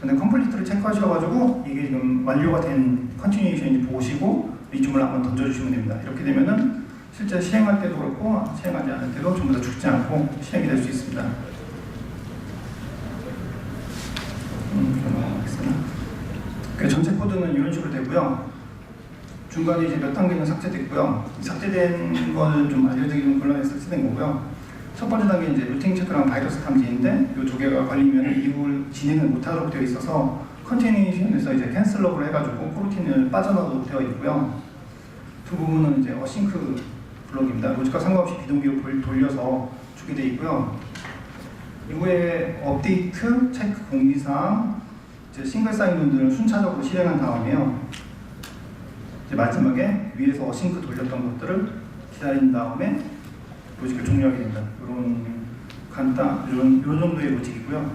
Speaker 1: 근데 컴플리트를 체크하셔가지고 이게 지금 완료가 된 컨티뉴에이션인지 보시고 리즘을 한번 던져주시면 됩니다. 이렇게 되면은 실제 시행할 때도 그렇고 시행하지 않을 때도 전부 다 죽지 않고 시행이 될 수 있습니다. 넘어가겠습니다. 전체 코드는 이런 식으로 되고요. 중간에 이제 몇 단계는 삭제됐고요. 삭제된 거는 좀 알려드리기 좀 곤란해서 삭제된 거고요. 첫 번째 단계 이제 루팅 체크랑 바이러스 탐지인데 이 두 개가 걸리면 이후를 진행을 못하도록 되어 있어서 컨티뉴에이션에서 이제 캔슬러블 해가지고 코루틴을 빠져나오도록 되어 있고요. 두 부분은 이제 어싱크 블럭입니다. 로직과 상관없이 비동기로 돌려서 주게 되어 있고요. 이후에 업데이트, 체크 공지사항, 이제 싱글 사인온들을 순차적으로 실행한 다음에요. 이제 마지막에 위에서 어싱크 돌렸던 것들을 기다린 다음에 로직을 종료하게 됩니다. 이런 정도의 로직이고요.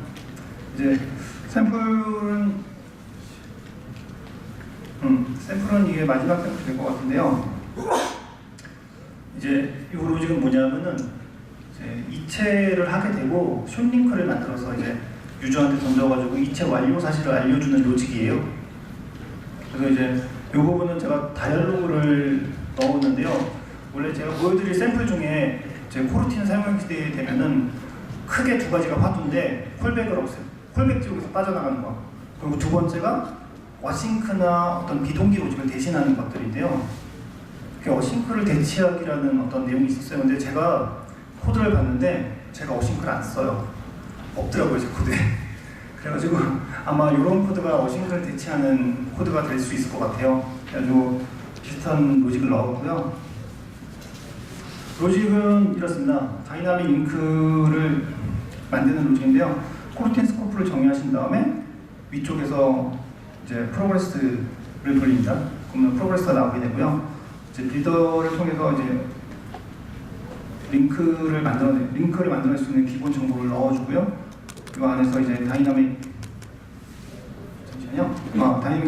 Speaker 1: 이제 샘플은 이게 마지막 샘플 될 것 같은데요. 이제 이 로직은 뭐냐면은 이제 이체를 하게 되고 숏링크를 만들어서 이제 유저한테 던져가지고 이체 완료 사실을 알려주는 로직이에요. 그래서 이제 이 부분은 제가 다이얼로그를 넣었는데요. 원래 제가 보여드릴 샘플 중에 제 코루틴을 사용하게 되면은 크게 두 가지가 화두인데 콜백을 없애요. 콜백 지역에서 빠져나가는 거. 그리고 두 번째가 어싱크나 어떤 비동기 로직을 대신하는 것들인데요. 어싱크를 대체하기라는 어떤 내용이 있었어요. 근데 제가 코드를 봤는데 제가 어싱크를 안 써요. 없더라고요, 제 코드에. 그래가지고 아마 이런 코드가 어싱크를 대체하는 코드가 될 수 있을 것 같아요. 그래가지고 비슷한 로직을 넣었고요. 로직은 이렇습니다. 다이나믹 링크를 만드는 로직인데요. 코루틴 스코프를 정의하신 다음에 위쪽에서 이제 프로그레스를 돌립니다. 그러면 프로그레스가 나오게 되고요. 이제 빌더를 통해서 이제 링크를 만들어낼 수 있는 기본 정보를 넣어주고요. 이 안에서 이제 다이나믹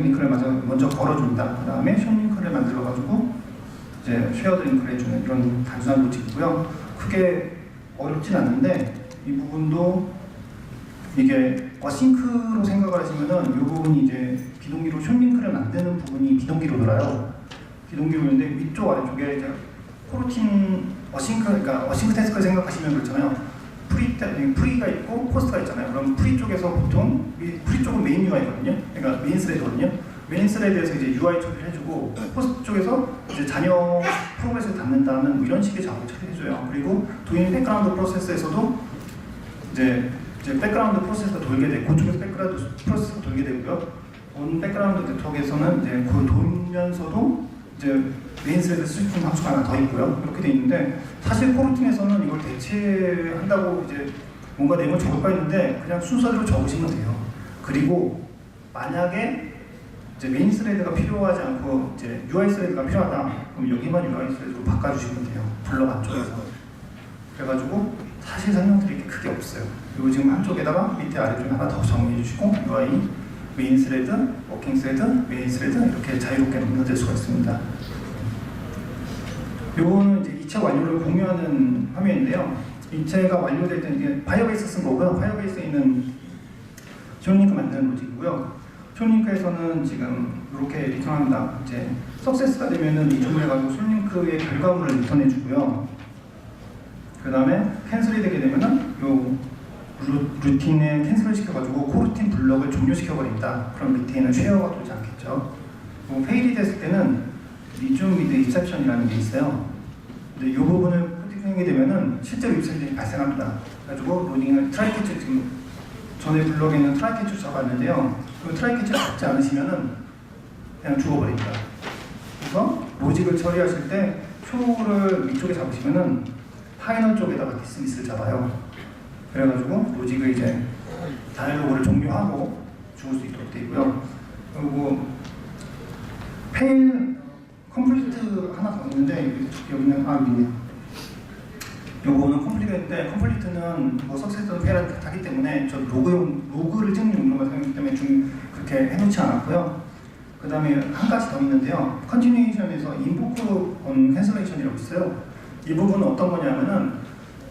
Speaker 1: 링크를 먼저 걸어줍니다. 그 다음에 숏 링크를 만들어가지고 이제 쉐어드 링크를 해주는 이런 단순한 로직이고요. 크게 어렵진 않는데 이 부분도 이게 어싱크로 생각을 하시면은 이 부분이 이제 비동기로 숏 링크를 만드는 부분이 비동기로 돌아요. 비동기로인데 위쪽 아래쪽에 이제 코루틴 어싱크, 그러니까 어싱크 태스크를 생각하시면 그렇잖아요. 프리가 있고 포스트가 있잖아요. 그럼 프리 쪽에서 보통 프리 쪽은 메인 UI거든요. 그러니까 메인 스레드거든요. 메인 스레드에서 이제 UI 처리를 해주고 포스트 쪽에서 이제 잔여 프로그레스를 담는다는 뭐 이런 식의 작업을 처리해줘요. 그리고 도인 백그라운드 프로세스에서도 이제 백그라운드 프로세스가 돌게 되고 그쪽에서 백그라운드 프로세스가 돌게 되고요. 온 백그라운드 네트워크에서는 이제 그 돌면서도 이제 메인 스레드 스위칭 함수가 하나 더 있고요. 이렇게 돼 있는데 사실 코루틴에서는 이걸 대체한다고 이제 뭔가 내용을 적을 거 있는데 그냥 순서대로 적으시면 돼요. 그리고 만약에 이제 메인 스레드가 필요하지 않고 이제 UI 스레드가 필요하다 그럼 여기만 UI 스레드로 바꿔주시면 돼요. 블럭 안쪽에서. 그래가지고 사실 설명드릴 게 크게 없어요. 그리고 지금 한쪽에다가 밑에 아래쪽에 하나 더 정리해 주시고 UI 메인 스레드, 워킹 스레드, 메인 스레드 이렇게 자유롭게 만들 수가 있습니다. 요거는 이제 이체 완료를 공유하는 화면인데요. 이체가 완료될 때 이게 파이어베이스 쓴 거고요. 파이어베이스에 있는 숏링크 만드는 로직이고요. 숏링크에서는 지금 이렇게 리턴합니다. 이제 석세스가 되면은 리턴을 해가지고 숏링크의 결과물을 리턴해주고요. 그 다음에 캔슬이 되게 되면은 요 루틴에 캔슬을 시켜가지고 코루틴 블럭을 종료시켜버린다. 그럼 밑에 있는 쉐어가 돌지 않겠죠. 페일이 됐을 때는 리중 미드 입셉션이라는 게 있어요. 근데 이 부분을 코딩하게 되면은 실제로 입셉션이 발생합니다. 그래가지고 로딩을 트라이캐치, 지금 전에 블럭에 있는 트라이캐치 잡았는데요. 그 트라이캐치를 잡지 않으시면은 그냥 죽어버립니다. 그래서 로직을 처리하실 때 표를 위쪽에 잡으시면은 파이널 쪽에다가 디스미스를 잡아요. 그래가지고 로직을 이제 다이얼로그를 종료하고 죽을 수 있도록 되어 있고요. 그리고 페일 컴플리트 하나 더 있는데 여기는 여기네요. 요거는 컴플리트인데 컴플리트는 뭐 석세스는 페일을 하기 때문에 저 로그를 찍는 용도가 생기기 때문에 좀 그렇게 해놓지 않았고요. 그 다음에 한 가지 더 있는데요. 컨티뉴에이션에서 인보크 온 캔슬레이션이라고 있어요. 이 부분은 어떤 거냐면은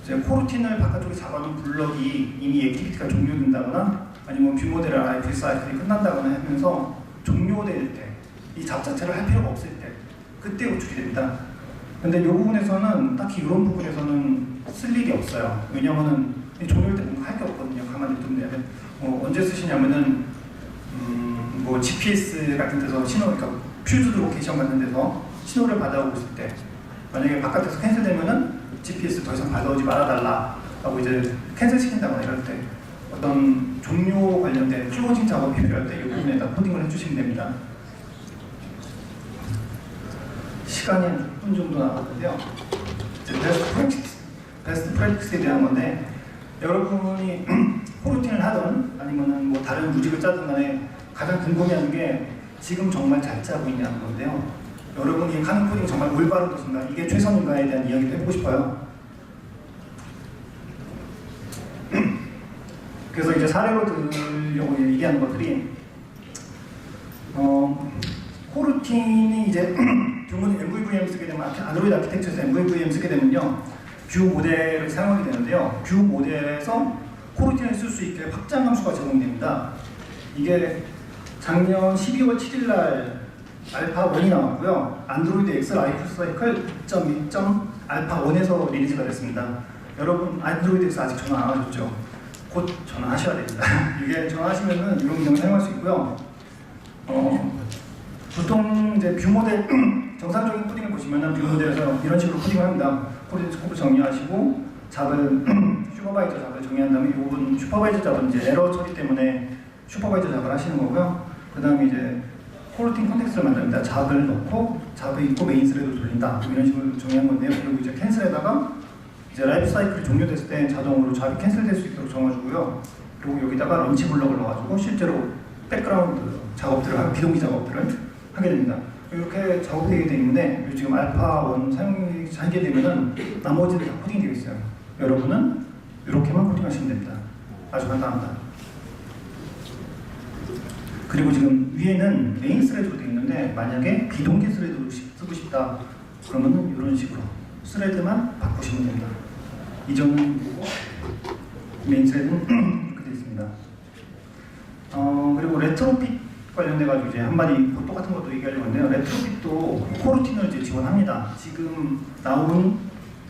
Speaker 1: 이제 코루틴을 바깥쪽에 잡아놓은 블럭이 이미 액티비티가 종료된다거나 아니면 뷰 모델의 라이프 사이클이 끝난다거나 하면서 종료될 때 이 잡 자체를 할 필요가 없을 때 그때 호출이 됩니다. 근데 이 부분에서는 딱히 이런 부분에서는 쓸 일이 없어요. 왜냐면은 종료할 때 뭔가 할 게 없거든요. 가만히 두면 언제 쓰시냐면은 뭐 GPS 같은 데서 신호, 그러니까 퓨즈 로케이션 같은 데서 신호를 받아오고 있을 때 만약에 바깥에서 캔슬되면은 GPS 더 이상 받아오지 말아달라라고 이제 캔슬 시킨다거나 이럴 때 어떤 종료 관련된 클로징 작업이 필요할 때 이 부분에다 코딩을 해주시면 됩니다. 시간이 한 6분 정도 남았는데요. 베스트 프랙티스에 대한 건데 여러분이 코루틴을 하든 아니면은 뭐 다른 루직을 짜든 간에 가장 궁금해하는 게 지금 정말 잘 짜고 있냐는 건데요. 여러분이 하는 코딩이 정말 올바른 것인가, 이게 최선인가에 대한 이야기를 해보고 싶어요. 그래서 이제 사례로 들려고 얘기하는 것들이 코루틴이 이제 주문 MVVM 쓰게 되면 안드로이드 아키텍처에서 MVVM 쓰게 되면요 뷰 모델을 사용하게 되는데요. 뷰 모델에서 코루틴을 쓸 수 있게 확장 함수가 제공됩니다. 이게 작년 12월 7일 날 알파 1이 나왔고요. 안드로이드 X 라이프 사이클 2.1.알파 1에서 리리즈가 됐습니다. 여러분 안드로이드 X 아직 전화 안 하셨죠? 곧 전화하셔야 됩니다. 이게 전화하시면은 이런 기능 사용할 수 있고요. 보통 이제 뷰 모델 정상적인 코딩을 보시면은 뷰 모델에서 이런 식으로 코딩을 합니다. 코딩 스코프 정리하시고 잡을 슈퍼바이저 잡을 정의한 다음에 이 부분 슈퍼바이저 잡은 이제 에러 처리 때문에 슈퍼바이저 잡을 하시는 거고요. 그 다음에 이제 코루틴 컨텍스트를 만듭니다. 잡을 넣고 잡을 있고 메인 스레드 돌린다. 이런 식으로 정의한 건데요. 그리고 이제 캔슬에다가 이제 라이프 사이클이 종료됐을 때 자동으로 잡이 캔슬될 수 있도록 정해주고요. 그리고 여기다가 런치 블럭을 넣어가지고 실제로 백그라운드 작업들을 비동기 작업들을 하게 됩니다. 이렇게 작업되게 되는데 지금 알파 1 사용하게 되면은 나머지는 다 코딩되어 있어요. 여러분은 이렇게만 코딩하시면 됩니다. 아주 간단합니다. 그리고 지금 위에는 메인 스레드로 되어 있는데 만약에 비동기 스레드로 쓰고 싶다 그러면은 이런 식으로 스레드만 바꾸시면 됩니다. 이 점은 보고 메인 스레드는 이렇게 되어 있습니다. 그리고 레트로핏 관련돼가지고 이제 한마디 똑같은 것도 얘기하려고 하는데요. 레트로핏도 코루틴을 이제 지원합니다. 지금 나온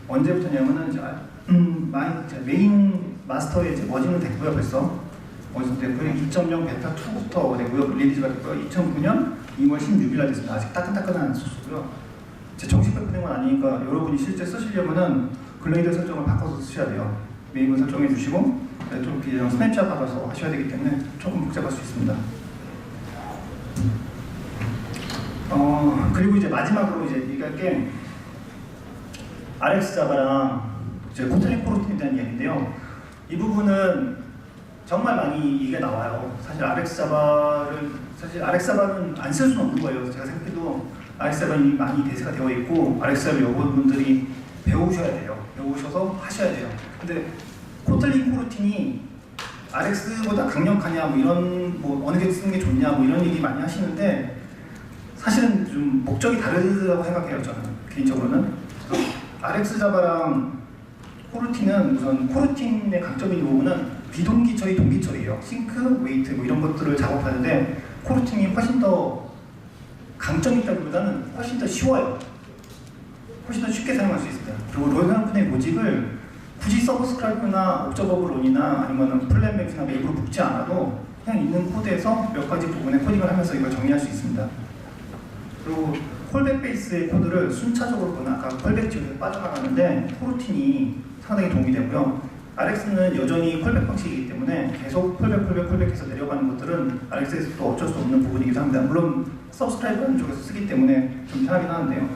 Speaker 1: 언제부터냐면은 이제 메인 마스터에 이제 머징은 됐고요. 벌써 머징 됐고요. 2.0 베타 2부터 되고요. 리리즈가 됐고요. 2009년 2월 16일 날 됐습니다. 아직 따끈따끈한 소스고요. 이제 정식 발표된 건 아니니까 여러분이 실제 쓰시려면은 글레이드 설정을 바꿔서 쓰셔야 돼요. 메인을 설정해 주시고 레트로핏이랑 스냅샷 받아서 하셔야 되기 때문에 조금 복잡할 수 있습니다. 그리고 이제 마지막으로 이제 얘기할 게 RX 자바랑 이제 코틀린 코루틴에 대한 이야기인데요. 이 부분은 정말 많이 얘기가 나와요. 사실 RX 자바는 안 쓸 수는 없는 거예요. 제가 생각해도 RX 자바는 많이 대세가 되어 있고 RX 자바 여러분들이 배우셔야 돼요. 배우셔서 하셔야 돼요. 근데 코틀린 코루틴이 RX보다 강력하냐 뭐 이런 뭐 어느 게 쓰는 게 좋냐 뭐 이런 얘기 많이 하시는데 사실은 좀 목적이 다르다고 생각해요. 저는 개인적으로는 RX 자바랑 코루틴은 우선 코루틴의 강점인 부분은 비동기 처리, 동기 처리예요. 싱크, 웨이트 뭐 이런 것들을 작업하는데 코루틴이 훨씬 더 강점이 있다기보다는 훨씬 더 쉬워요. 훨씬 더 쉽게 사용할 수 있습니다. 그리고 롤 상분의 로직을 굳이 서브스크라이브나 옵저버블온이나 아니면 플랫맥이나 메이브로 묶지 않아도 그냥 있는 코드에서 몇 가지 부분에 코딩을 하면서 이걸 정리할 수 있습니다. 그리고 콜백 베이스의 코드를 순차적으로 보나 아까 콜백 지역에서 빠져나가는데 코루틴이 상당히 도움이 되고요. RX는 여전히 콜백 방식이기 때문에 계속 콜백해서 내려가는 것들은 RX에서도 어쩔 수 없는 부분이기도 합니다. 물론 서브스크라이브는 쪽에서 쓰기 때문에 좀 편하긴 하는데요.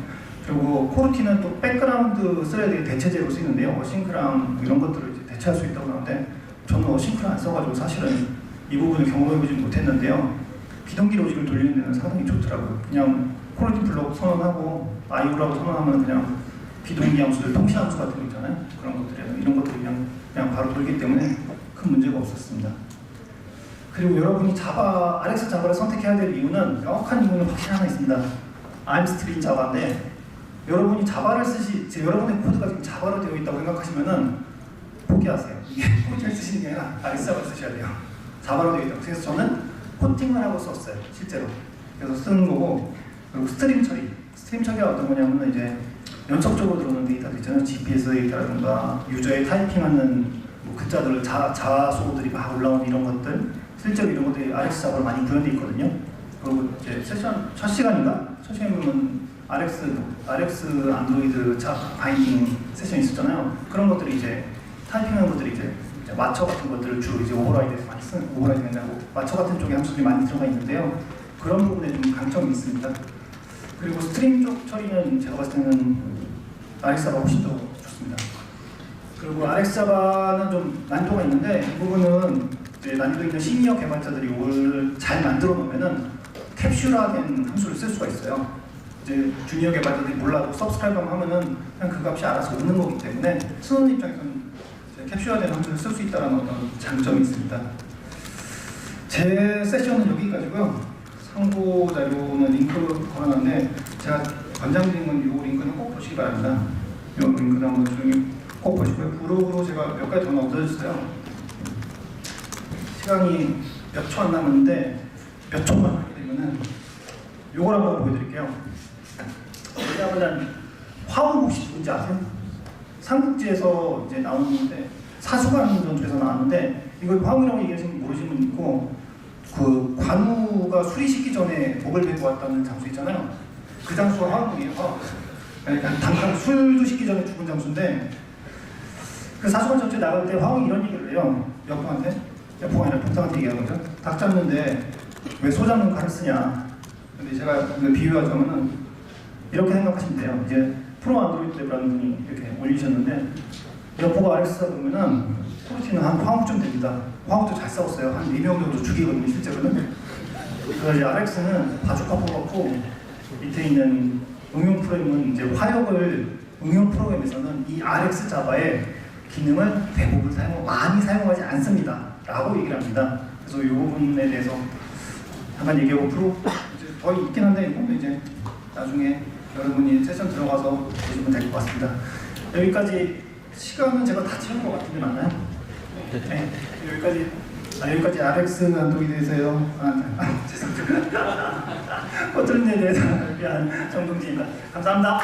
Speaker 1: 그리고 코루틴은 또 백그라운드 스레드의 대체제로 쓰이는데요. 어싱크랑 이런 것들을 이제 대체할 수 있다고 하는데 저는 어싱크를 안 써가지고 사실은 이 부분을 경험해보지 못했는데요. 비동기 로직을 돌리는 데는 상당히 좋더라고요. 그냥 코루틴 블록 선언하고 IO라고 선언하면 그냥 비동기 함수들, 통신 함수 같은 거 있잖아요. 그런 것들이 이런 것들이 그냥 바로 돌기 때문에 큰 문제가 없었습니다. 그리고 여러분이 RX 자바를 선택해야 될 이유는 명확한 이유는 확실히 하나 있습니다. I'm still in Java인데 여러분이 자바를 여러분의 코드가 지금 자바로 되어 있다고 생각하시면은 포기하세요. 이게 코팅을 쓰시는 게 아니라 RX 자바를 쓰셔야 돼요. 자바로 되어 있다고. 그래서 저는 코팅을 하고 썼어요, 실제로. 그래서 쓰는 거고, 그리고 스트림 처리가 어떤 거냐면 이제 연속적으로 들어오는 데이터들 있잖아요. GPS 데이터라든가 유저의 타이핑하는 뭐 글자들, 자소들이 막 올라오는 이런 것들, 실제로 이런 것들이 RX 자바로 많이 구현되어 있거든요. 그리고 이제 세션 첫 시간에 보면 RX 안드로이드 바인딩 세션이 있었잖아요. 그런 것들이 이제 타이핑하는 것들이 이제 마처 같은 것들을 주로 이제 오버라이드에서 많이 쓰는 오버라이드 된다고 마처 같은 쪽에 함수들이 많이 들어가 있는데요. 그런 부분에 좀 강점이 있습니다. 그리고 스트림 쪽 처리는 제가 봤을 때는 RX 자바가 훨씬 더 좋습니다. 그리고 RX 자바는 좀 난이도가 있는데 이 부분은 이제 난이도 있는 시니어 개발자들이 이걸 잘 만들어 놓으면은 캡슐화된 함수를 쓸 수가 있어요. 이제 주니어 개발자들이 몰라도 서브스크라이브만 하면은 그냥 그 값이 알아서 오는 거기 때문에 쓰는 입장에서는 캡슐화된 함수를 쓸 수 있다는 어떤 장점이 있습니다. 제 세션은 여기까지고요. 참고 자료는 링크 걸어놨는데 제가 권장드리는 이 링크는 꼭 보시기 바랍니다. 이 링크는 한번 조용히 꼭 보시고요. 블로그로 제가 몇 가지 더 넣어줬어요. 시간이 몇 초 안 남았는데 몇 초만 하게 되면은 요걸 한번 보여드릴게요. 왜냐하면 화음 혹시 누군지 아세요? 삼국지에서 이제 나오는데 사수관 전투에서 나왔는데 이걸 화음이라고 얘기하시는 모르시는 분 있고 그 관우가 수리시키기 전에 목을 메고 왔다는 장수 있잖아요. 그 장수가 화음이에요. 그러니까 당장 술도 식기 전에 죽은 장수인데 그 사수관 전투에 나갈 때 화음이 이런 얘기를 해요. 여포한테 여포가 아니라 동상한테 얘기하는 거죠. 닭 잡는데 왜 소 잡는 칼을 쓰냐. 근데 제가 비유하자면은 이렇게 생각하시면 돼요. 이제 프로 안드로이드 랩이라는 분이 이렇게 올리셨는데 여포가 RX다 보면은 코루틴은 한 화음쯤 됩니다. 화음도 잘 싸웠어요. 한 4명 정도 죽이거든요, 실제로는. 그래서 이제 RX는 바주카 뽑았고 밑에 있는 응용 프로그램은 이제 화력을 응용 프로그램에서는 이 RX 자바의 기능을 대부분 많이 사용하지 않습니다. 라고 얘기를 합니다. 그래서 이 부분에 대해서 잠깐 얘기하고 이제 더 있긴 한데 이건 이제 나중에 여러분이 세션 들어가서 보시면 될 것 같습니다. 여기까지 시간은 제가 다 채운 것 같은데 맞나요? 네. 여기까지 RX 안드로이드에서요. 죄송합니다. 버튼에 대해서 정동진입니다. 감사합니다.